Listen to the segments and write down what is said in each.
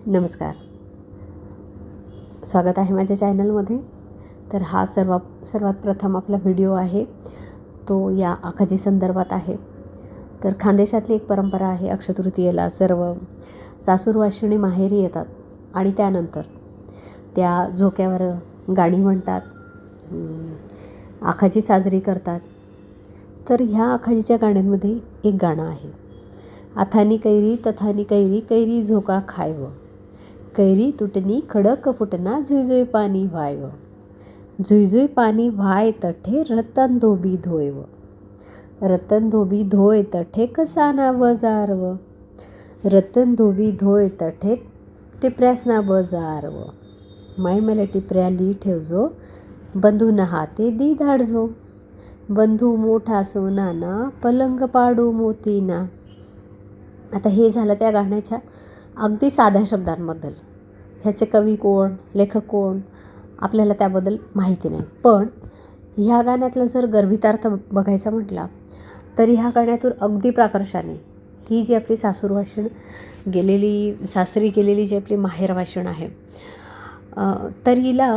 नमस्कार. स्वागत आहे माझ्या चॅनलमध्ये. तर हा सर्वात प्रथम आपला व्हिडिओ आहे तो या आखाजी संदर्भात आहे. तर खानदेशातली एक परंपरा आहे, अक्षयतृतीयेला सर्व सासूरवाशिणी माहेरी येतात आणि त्यानंतर त्या झोक्यावर गाणी म्हणतात, आखाजी साजरी करतात. तर ह्या आखाजीच्या गाण्यांमध्ये एक गाणं आहे, अथानी कैरी तथानी कैरी कैरी झोका खायव, कैरी तुटनी खडक फुटना झुई पाणी व्हायव, झुई पाणी व्हाय तठे रतन धोबी धोयव, रतन धोबी धोय तठे कसाना बजारव, रतन धोबी धोय तठे टिपऱ्यासना बजारव, माय मला टिपऱ्या ली ठेवजो, बंधू हाते दी धाडजो, बंधू मोठा सोनाना पलंग पाडू मोतीना. आता हे झालं त्या गाण्याच्या अगदी साध्या शब्दांबद्दल. ह्याचे कवी कोण, लेखक कोण, आपल्याला त्याबद्दल माहिती नाही. पण ह्या गाण्यातला जर गर्भितार्थ बघायचा म्हटला तर ह्या गाण्यातून अगदी प्राकर्षाने ही जी आपली सासूरवाशीण गेलेली, सासरी गेलेली जी आपली माहेरवाशीण आहे, तर हिला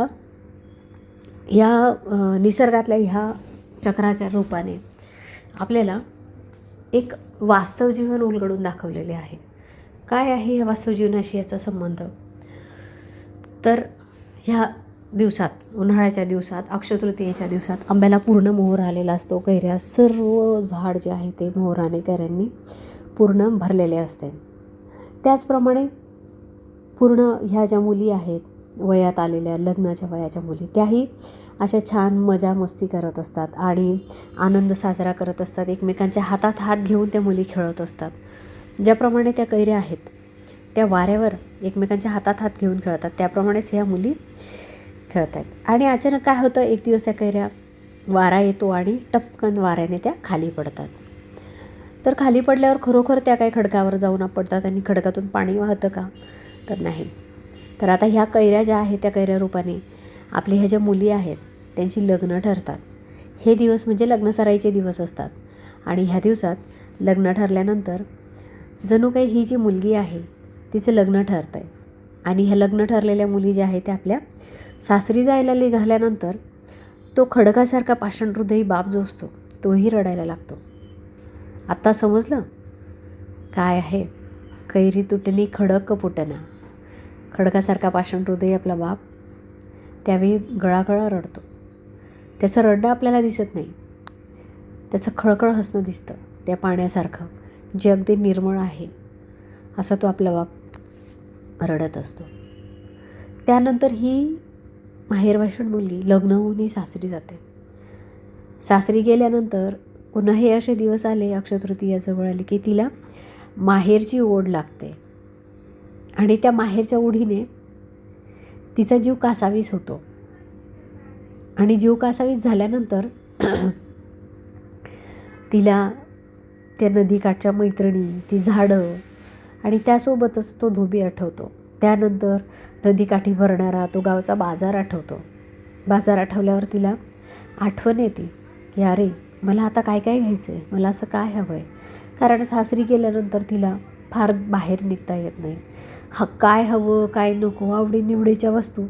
ह्या निसर्गातल्या ह्या चक्राच्या रूपाने आपल्याला एक वास्तव जीवन उलगडून दाखवलेले आहे. काय आहे ह्या वास्तव जीवनाशी याचा संबंध? तर ह्या दिवसात, उन्हाळ्याच्या दिवसात, अक्षयतृतीयेच्या दिवसात आंब्याला पूर्ण मोहर आलेला असतो. कैऱ्या, सर्व झाड जे आहे ते मोहराने, कैऱ्यांनी पूर्ण भरलेले असते. त्याचप्रमाणे पूर्ण ह्या ज्या मुली आहेत, वयात आलेल्या, लग्नाच्या वयाच्या मुली, त्याही अशा छान मजा मस्ती करत असतात आणि आनंद साजरा करत असतात. एकमेकांच्या हातात हात घेऊन त्या मुली खेळत असतात. ज्याप्रमाणे त्या कैऱ्या आहेत त्या वाऱ्यावर एकमेकांच्या हातात हात घेऊन खेळतात, त्याप्रमाणेच ह्या मुली खेळत आहेत. आणि अचानक काय होतं, एक दिवस त्या कैऱ्या, वारा येतो आणि टपकन वाऱ्याने त्या खाली पडतात. तर खाली पडल्यावर खरोखर त्या काही खडकावर जाऊन आपडतात आणि खडकातून पाणी वाहतं का? तर नाही. तर आता ह्या कैऱ्या ज्या आहेत त्या कैऱ्या रूपाने आपल्या ह्या ज्या मुली आहेत त्यांची लग्न ठरतात. हे दिवस म्हणजे लग्नसराईचे दिवस असतात. आणि ह्या दिवसात लग्न ठरल्यानंतर जणू काही ही जी मुलगी आहे तिचं लग्न ठरतं आहे. आणि ह्या लग्न ठरलेल्या मुली ज्या आहेत त्या आपल्या सासरी जायला निघाल्यानंतर तो खडकासारखा पाषाण हृदयी बाप जो असतो तोही रडायला लागतो. आत्ता समजलं काय आहे? कैरी तुटणी खडक फुटना. खडकासारखा पाषाण हृदयी आपला बाप त्यावेळी गळागळा रडतो. त्याचं रडणं आपल्याला दिसत नाही, त्याचं खळखळ हसणं दिसतं, त्या पाण्यासारखं जे अगदी निर्मळ आहे असा तो आपला बाप रडत असतो. त्यानंतर ही माहेरवाशीण मुलगी लग्न होऊन सासरी जाते. सासरी गेल्यानंतर पुन्हा हे असे दिवस आले, अक्षयतृतीया जवळ आली की तिला माहेरची ओढ लागते आणि त्या माहेरच्या ओढीने तिचा जीव कासावीस होतो. आणि जीव कासावीस झाल्यानंतर तिला त्या नदीकाठच्या मैत्रिणी, ती झाडं आणि त्यासोबतच तो धोबी आठवतो. त्यानंतर नदीकाठी भरणारा तो गावचा बाजार आठवतो. बाजार आठवल्यावर तिला आठवण येते की अरे, मला आता काय काय घ्यायचं आहे, मला असं काय हवं आहे. कारण सासरी गेल्यानंतर तिला फार बाहेर निघता येत नाही. काय हवं, काय नको, आवडीनिवडीच्या वस्तू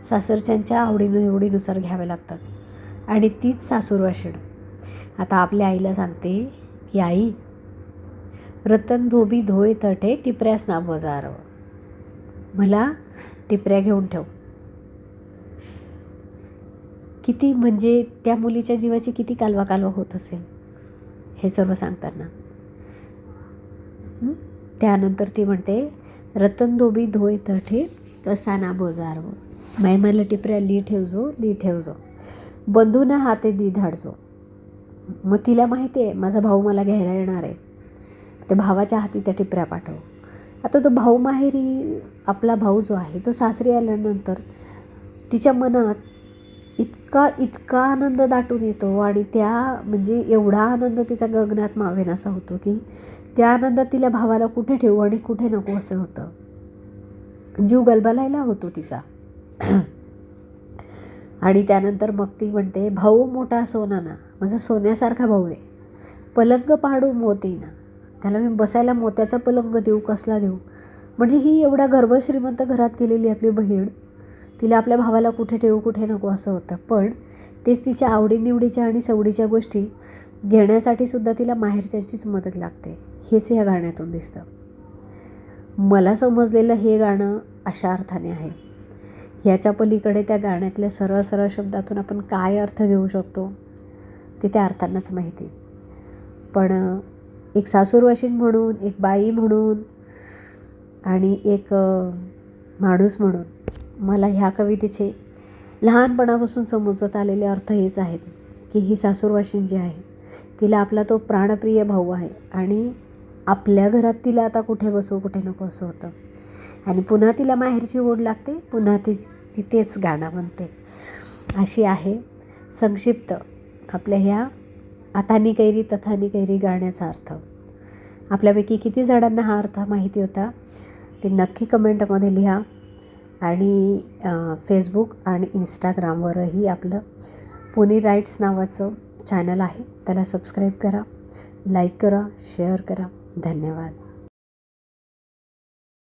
सासरच्यांच्या आवडीनुसार घ्याव्या लागतात. आणि तीच सासूरवाशीण आता आपल्या आईला सांगते की आई, रतन धोबी धोय तठे टिपऱ्यास ना बजारव, मला टिपऱ्या घेऊन ठेव. किती म्हणजे त्या मुलीच्या जीवाची किती कालवा होत असेल हे सर्व सांगताना. त्यानंतर ती म्हणते, रतन धोबी धोय तठे कसाना बजारव, माय मला टिपऱ्या ली ठेवजो, बंधूना हाते दी धाडजो. मग तिला माहिती आहे माझा भाऊ मला घ्यायला येणार आहे, त्या भावाच्या हाती त्या टिपऱ्या पाठव. आता तो भाऊ माहेरी, आपला भाऊ जो आहे तो सासरी आल्यानंतर तिच्या मनात इतका आनंद दाटून येतो आणि त्या म्हणजे एवढा आनंद तिचा गगनात मावेनासा होतो की त्या आनंदात तिला भावाला कुठे ठेवू आणि कुठे नको असं होतं. जीव गलबलायला होतो तिचा. आणि त्यानंतर मग ती म्हणते, भाऊ मोठा सोनाना, माझा सोन्यासारखा भाऊ आहे, पलंग पाडू मोतीना, त्याला मी बसायला मोत्याचा पलंग देऊ, कसला देऊ, म्हणजे ही एवढ्या गर्भश्रीमंत घरात गेलेली आपली बहीण, तिला आपल्या भावाला कुठे ठेवू कुठे नको असं होतं, पण तेच तिच्या आवडीनिवडीच्या आणि सवडीच्या गोष्टी घेण्यासाठी सुद्धा तिला माहेरच्यांचीच मदत लागते. हेच या गाण्यातून दिसतं. मला समजलेलं हे गाणं अशा अर्थाने आहे. ह्याच्या पलीकडे त्या गाण्यातल्या सरळ सरळ शब्दातून आपण काय अर्थ घेऊ शकतो ते त्या अर्थांनाच माहिती. पण एक सासूरवाशीण म्हणून, एक बाई म्हणून आणि एक माणूस म्हणून मला ह्या कवितेचे लहानपणापासून समजत आलेले अर्थ हेच आहेत की ही सासूरवाशीण जी आहे तिला आपला तो प्राणप्रिय भाऊ आहे आणि आपल्या घरात तिला आता कुठे बसवू कुठे नको असं होतं आणि पुन्हा तिला माहेरची ओढ लागते, पुन्हा ती तेच गाणं म्हणते. अशी आहे संक्षिप्त आपल्या ह्या अथानी कैरी तथानी कैरी गाण्याचा अर्थ. आपल्यापैकी किती जणांना हा अर्थ माहिती होता ते नक्की कमेंटमध्ये लिहा. आणि फेसबुक आणि इंस्टाग्रामवरही आपलं पुणे राईट्स नावाचं चॅनल आहे, त्याला सबस्क्राईब करा, लाईक करा, शेअर करा. धन्यवाद.